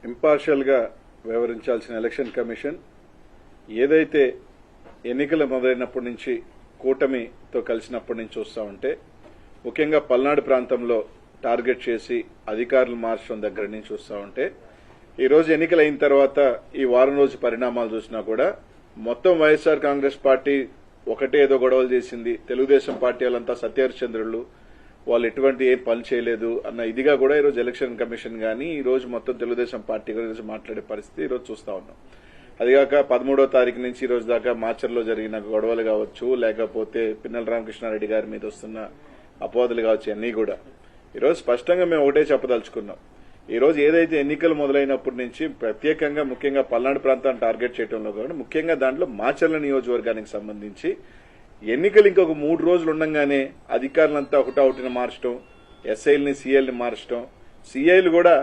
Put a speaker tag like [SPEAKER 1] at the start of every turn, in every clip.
[SPEAKER 1] ఇంపార్షియల్గా వ్యవహరించాల్సిన election commission ఏదైతే ఎన్నికలు మొదలైనప్పటి నుంచి కూటమితో కలిసినప్పటి నుంచి చూస్తా ఉంటే ముఖ్యంగా పల్నాడు ప్రాంతంలో టార్గెట్ చేసి అధికారులు మార్చడం దగ్గర నుంచి చూస్తా ఉంటే ఈ రోజు ఎన్నికలు అయిన తర్వాత ఈ వారం రోజు పరిణామాలు చూసినా కూడా మొత్తం వైఎస్ఆర్ కాంగ్రెస్ పార్టీ ఒకటే ఏదో గొడవలు చేసింది, తెలుగుదేశం పార్టీ వాళ్ళంతా సత్యహరిచంద్రులు, వాళ్ళు ఎటువంటి ఏం పని చేయలేదు అన్న ఇదిగా కూడా ఈరోజు ఎలక్షన్ కమిషన్ గానీ ఈ రోజు మొత్తం తెలుగుదేశం పార్టీ గురించి మాట్లాడే పరిస్థితి ఈరోజు చూస్తా ఉన్నాం. అదిగాక 13వ తారీఖు నుంచి ఈ రోజు దాకా మాచర్లో జరిగిన గొడవలు కావచ్చు, లేకపోతే పిన్నెల రామకృష్ణారెడ్డి గారి మీద వస్తున్న అపోహలు కావచ్చు, అన్నీ కూడా ఈరోజు స్పష్టంగా మేము ఒకటే చెప్పదలుచుకున్నాం. ఈ రోజు ఏదైతే ఎన్నికలు మొదలైనప్పటి నుంచి ప్రత్యేకంగా ముఖ్యంగా పల్నాడు ప్రాంతాన్ని టార్గెట్ చేయడంలో కూడా ముఖ్యంగా దాంట్లో మాచర్ల నియోజకవర్గానికి సంబంధించి ఎన్నికలు ఇంకొక 3 రోజులు ఉండగానే అధికారులంతా ఒకటొకటిని మార్చడం, ఎస్ఐల్ని సీఐల్ని మార్చడం, సీఐలు కూడా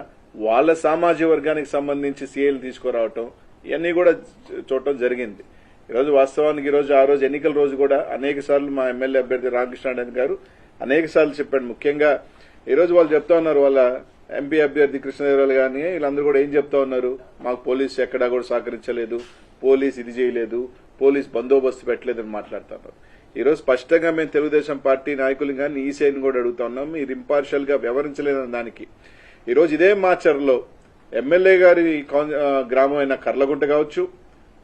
[SPEAKER 1] వాళ్ళ సామాజిక వర్గానికి సంబంధించి సీఐలు తీసుకురావటం, ఇవన్నీ కూడా చూడటం జరిగింది. ఈరోజు వాస్తవానికి ఈరోజు ఆ రోజు ఎన్నికల రోజు కూడా అనేక సార్లు మా ఎమ్మెల్యే అభ్యర్థి రామకృష్ణారెడ్డి గారు అనేక సార్లు చెప్పాడు. ముఖ్యంగా ఈరోజు వాళ్ళు చెప్తా ఉన్నారు, వాళ్ళ ఎంపీ అభ్యర్థి కృష్ణదేవరాయలు గాని వీళ్ళందరూ కూడా ఏం చెప్తా ఉన్నారు, మాకు పోలీసు ఎక్కడా కూడా సహకరించలేదు, పోలీసు ఇది చేయలేదు, పోలీసు బందోబస్తు పెట్టలేదని మాట్లాడుతున్నారు. ఈరోజు స్పష్టంగా మేము తెలుగుదేశం పార్టీ నాయకులు కానీ ఈసీఐని కూడా అడుగుతా ఉన్నాం, మీరు ఇంపార్షియల్ గా వ్యవహరించలేదని దానికి. ఈరోజు ఇదే మాచర్లో ఎమ్మెల్యే గారి గ్రామం అయిన కర్లగుంట కావచ్చు,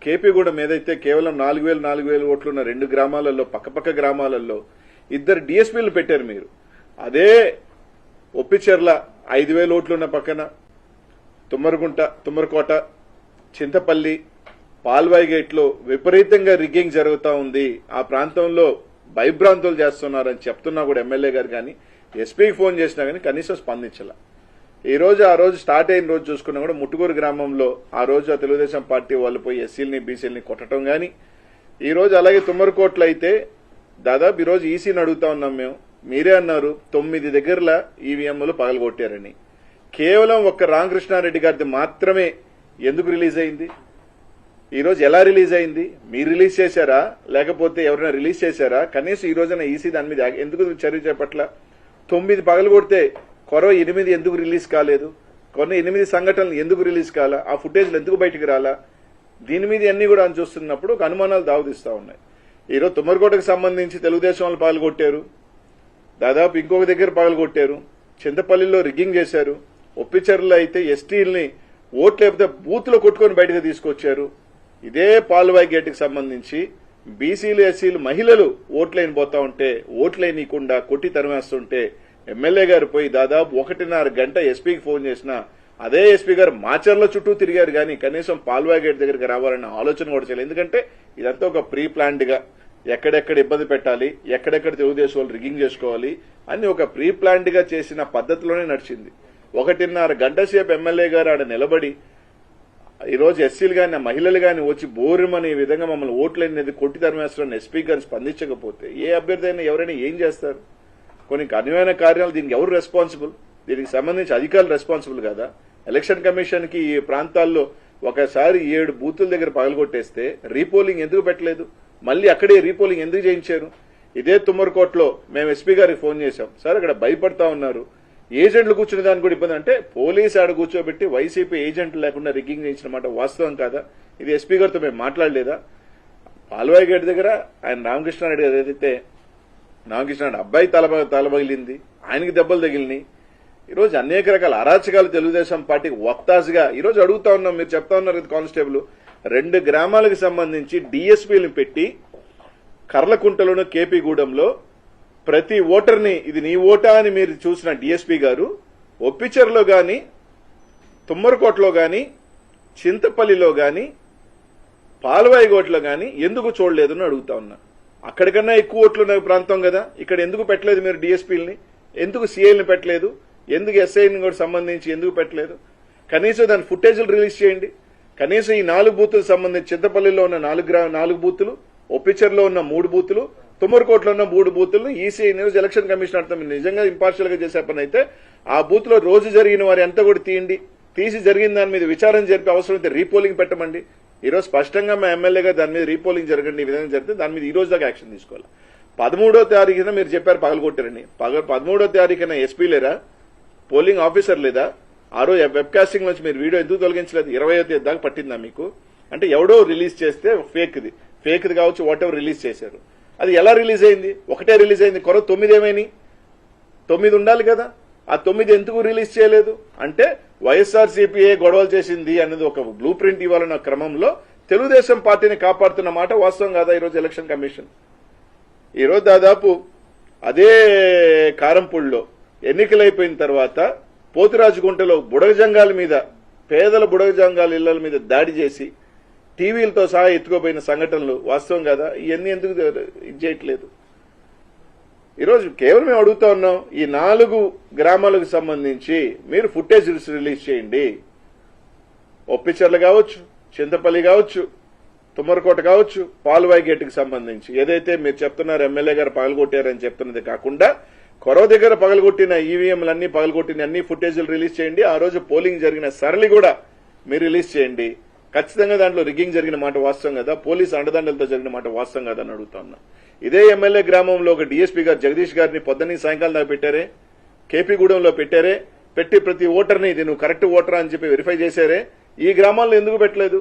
[SPEAKER 1] కేపీగూడెం ఏదైతే కేవలం 4,000 ఓట్లున్న 2 గ్రామాలలో పక్కపక్క గ్రామాలలో 2 డీఎస్పీలు పెట్టారు మీరు. అదే ఒప్పిచెర్ల 5,000 ఓట్లున్న పక్కన తుమ్మరకోట, చింతపల్లి, పాల్వాయి గేట్లో విపరీతంగా రిగ్గింగ్ జరుగుతూ ఉంది, ఆ ప్రాంతంలో భయభ్రాంతులు చేస్తున్నారని చెప్తున్నా కూడా ఎమ్మెల్యే గారు కానీ ఎస్పీకి ఫోన్ చేసినా కానీ కనీసం స్పందించాల. ఆ రోజు స్టార్ట్ అయిన రోజు చూసుకున్నా కూడా ముట్టుకూరు గ్రామంలో ఆ రోజు ఆ తెలుగుదేశం పార్టీ వాళ్ళు పోయి ఎస్సీలని బీసీలని కొట్టడం కానీ, ఈ రోజు అలాగే తుమ్మరకోట్లు అయితే దాదాపు ఈ రోజు ఈసీని అడుగుతా ఉన్నాం మేము, మీరే అన్నారు 9 దగ్గరల ఈవీఎంలు పగలగొట్టారని. కేవలం ఒక్క రామకృష్ణారెడ్డి గారిది మాత్రమే ఎందుకు రిలీజ్ అయింది? ఈ రోజు ఎలా రిలీజ్ అయింది? మీరు రిలీజ్ చేశారా లేకపోతే ఎవరైనా రిలీజ్ చేశారా? కనీసం ఈ రోజున ఈసీ దాని మీద ఎందుకు చర్య చేపట్ల? 9 పగలగొడితే కొరవ 8 ఎందుకు రిలీజ్ కాలేదు? కొన్ని 8 సంఘటనలు ఎందుకు రిలీజ్ కాలా? ఆ ఫుటేజ్లు ఎందుకు బయటకు రాలా? దీని మీద అన్ని కూడా చూస్తున్నప్పుడు ఒక అనుమానాలు దావదిస్తా ఉన్నాయి. ఈరోజు తుమ్మరకోటకు సంబంధించి తెలుగుదేశం వాళ్ళు పగలగొట్టారు, దాదాపు ఇంకొక దగ్గర పగలగొట్టారు, చింతపల్లిలో రిగ్గింగ్ చేశారు, ఒప్పిచెర్లలో అయితే ఎస్టీల్ని ఓట్లు లేకపోతే బూత్లో కొట్టుకొని బయటకు తీసుకొచ్చారు. ఇదే పాల్వాయి గేటుకు సంబంధించి బీసీలు ఎస్సీలు మహిళలు ఓట్లైన పోతా ఉంటే ఓట్లైనకుండా కొట్టి తరిమేస్తుంటే ఎమ్మెల్యే గారు పోయి దాదాపు 1.5 గంట ఎస్పీకి ఫోన్ చేసినా అదే ఎస్పీ గారు మాచర్ల చుట్టూ తిరిగారు కానీ కనీసం పాల్వాయి గేట్ దగ్గరికి రావాలన్న ఆలోచన కూడా చేయలేదు. ఎందుకంటే ఇదంతా ఒక ప్రీ ప్లాన్డ్ గా ఎక్కడెక్కడ ఇబ్బంది పెట్టాలి, ఎక్కడెక్కడ తెలుగుదేశం వాళ్ళు రిగ్గింగ్ చేసుకోవాలి అని ఒక ప్రీ ప్లాన్డ్ గా చేసిన పద్ధతిలోనే నడిచింది. 1.5 గంట సేపు ఎమ్మెల్యే గారు ఆడ నిలబడి ఈరోజు ఎస్సీలు గాని మహిళలు గాని వచ్చి బోరుమని ఈ విధంగా మమ్మల్ని ఓట్లనేది కొట్టి తరిమేస్తారని ఎస్పీ గారు స్పందించకపోతే ఏ అభ్యర్థి అయినా ఎవరైనా ఏం చేస్తారు? కొన్ని కఠినమైన కార్యాలు దీనికి ఎవరు రెస్పాన్సిబుల్? దీనికి సంబంధించి అధికారులు రెస్పాన్సిబుల్ కదా? ఎలక్షన్ కమిషన్ కి ఈ ప్రాంతాల్లో ఒకసారి 7 బూతుల దగ్గర పగలగొట్టేస్తే రీపోలింగ్ ఎందుకు పెట్టలేదు? మళ్ళీ అక్కడే రీపోలింగ్ ఎందుకు చేయించారు? ఇదే తుమ్మరకోటలో మేము ఎస్పీ గారికి ఫోన్ చేశాం, సార్ అక్కడ భయపడతా ఉన్నారు, ఏజెంట్లు కూర్చునే దానికి కూడా ఇబ్బంది అంటే పోలీసు ఆడ కూర్చోబెట్టి వైసీపీ ఏజెంట్లు లేకుండా రిగ్గింగ్ చేయించిన మాట వాస్తవం కాదా? ఇది ఎస్పీ గారితో మేము మాట్లాడలేదా? పాల్వాయి గేట్ దగ్గర ఆయన రామకృష్ణారెడ్డి గారు ఏదైతే రామకృష్ణారెడ్డి అబ్బాయి తలబగిలింది, ఆయనకి దెబ్బలు తగిలినాయి. ఈరోజు అనేక రకాల అరాచకాలు తెలుగుదేశం పార్టీకి వక్తాసుగా ఈరోజు అడుగుతా ఉన్నాం. మీరు చెప్తా ఉన్నారు కానిస్టేబుల్ 2 గ్రామాలకు సంబంధించి డీఎస్పీలను పెట్టి కర్లకుంటలోను కేపీగూడెంలో ప్రతి ఓటర్ని ఇది నీ ఓటా అని మీరు చూసిన డీఎస్పీ గారు ఒప్పిచెర్లో గాని, తుమ్మరకోటలో గాని, చింతపల్లిలో గాని, పాల్వాయిగోట్లో గాని ఎందుకు చూడలేదని అడుగుతా ఉన్నా. అక్కడికన్నా ఎక్కువ ఓట్లున్న ప్రాంతం కదా, ఇక్కడ ఎందుకు పెట్టలేదు మీరు డీఎస్పీలని? ఎందుకు సీఐల్ని పెట్టలేదు? ఎందుకు ఎస్ఐని కూడా సంబంధించి ఎందుకు పెట్టలేదు? కనీసం దాని ఫుటేజ్లు రిలీజ్ చేయండి. కనీసం ఈ 4 బూతులకు సంబంధించి చింతపల్లిలో ఉన్న 4 బూతులు, ఒప్పిచెర్లో ఉన్న 3 బూతులు, తుమ్మరకోటలో ఉన్న 3 బూతులను ఈసీ ఎలక్షన్ కమిషన్ అర్థం నిజంగా ఇంపార్షియల్ గా చేసే పని అయితే ఆ బూత్ లో రోజు జరిగిన వారి అంతా కూడా తీసి జరిగిన దాని మీద విచారణ జరిపి అవసరమైతే రీపోలింగ్ పెట్టమండి. ఈరోజు స్పష్టంగా మా ఎమ్మెల్యేగా దాని మీద రీపోలింగ్ జరగండి, ఈ విధంగా జరిగితే దాని మీద ఈ రోజు దాకా యాక్షన్ తీసుకోవాలి. 13వ తారీఖున మీరు చెప్పారు పగలగొట్టారని, 13వ తారీఖున ఎస్పీ లేరా? పోలింగ్ ఆఫీసర్ లేదా? ఆ రోజు వెబ్ కాస్టింగ్ నుంచి మీరు వీడియో ఎందుకు తొలగించలేదు? 20వ తేదీ దాకా పట్టిందా మీకు? అంటే ఎవడో రిలీజ్ చేస్తే ఫేక్ది కావచ్చు, వాట్ ఎవర్ రిలీజ్ చేశారు. అది ఎలా రిలీజ్ అయింది? ఒకటే రిలీజ్ అయింది, 9 ఏమైనాయి? 9 ఉండాలి కదా. ఆ 9 ఎందుకు రిలీజ్ చేయలేదు? అంటే వైఎస్ఆర్సీపీఏ గొడవలు చేసింది అనేది ఒక బ్లూ ప్రింట్ ఇవ్వాలన్న క్రమంలో తెలుగుదేశం పార్టీని కాపాడుతున్న మాట వాస్తవం కాదా? ఈరోజు ఎలక్షన్ కమిషన్ ఈరోజు దాదాపు అదే కారంపూడిలో ఎన్నికలైపోయిన తర్వాత పోతురాజుగుంటలో బుడగజంగాల మీద, పేదల బుడగజంగాల ఇళ్ల మీద దాడి చేసి టీవీలతో సహా ఎత్తుకోపోయిన సంఘటనలు వాస్తవం కదా. ఇవన్నీ ఎందుకు ఇది చేయట్లేదు? ఈరోజు కేవలం మేము అడుగుతా ఉన్నాం, ఈ 4 గ్రామాలకు సంబంధించి మీరు ఫుటేజ్ రిలీజ్ చేయండి. ఒప్పిచర్ల కావచ్చు, చింతపల్లి కావచ్చు, తుమ్మరకోట కావచ్చు, పాల్వాయి గేటుకు సంబంధించి ఏదైతే మీరు చెప్తున్నారు ఎమ్మెల్యే గారు పగలగొట్టారని చెప్తున్నది కాకుండా కొరవ దగ్గర పగలగొట్టిన ఈవీఎంలన్నీ పగలగొట్టిన అన్ని ఫుటేజీలు రిలీజ్ చేయండి. ఆ రోజు పోలింగ్ జరిగిన సరళి కూడా మీరు రిలీజ్ చేయండి. ఖచ్చితంగా దాంట్లో రిగ్గింగ్ జరిగిన మాట వాస్తవం కదా, పోలీసు అండదండలతో జరిగిన మాట వాస్తవం కదా అని అడుగుతా ఉన్నా. ఇదే ఎమ్మెల్యే గ్రామంలో ఒక డీఎస్పీ గారు జగదీష్ గారిని పొద్దున్నీ సాయంకాలం దాకా పెట్టారే, కేపీగూడెంలో పెట్టారే, పెట్టి ప్రతి ఓటర్ని ఇది నువ్వు కరెక్ట్ ఓటరా అని చెప్పి వెరిఫై చేశారే. ఈ గ్రామాల్లో ఎందుకు పెట్టలేదు?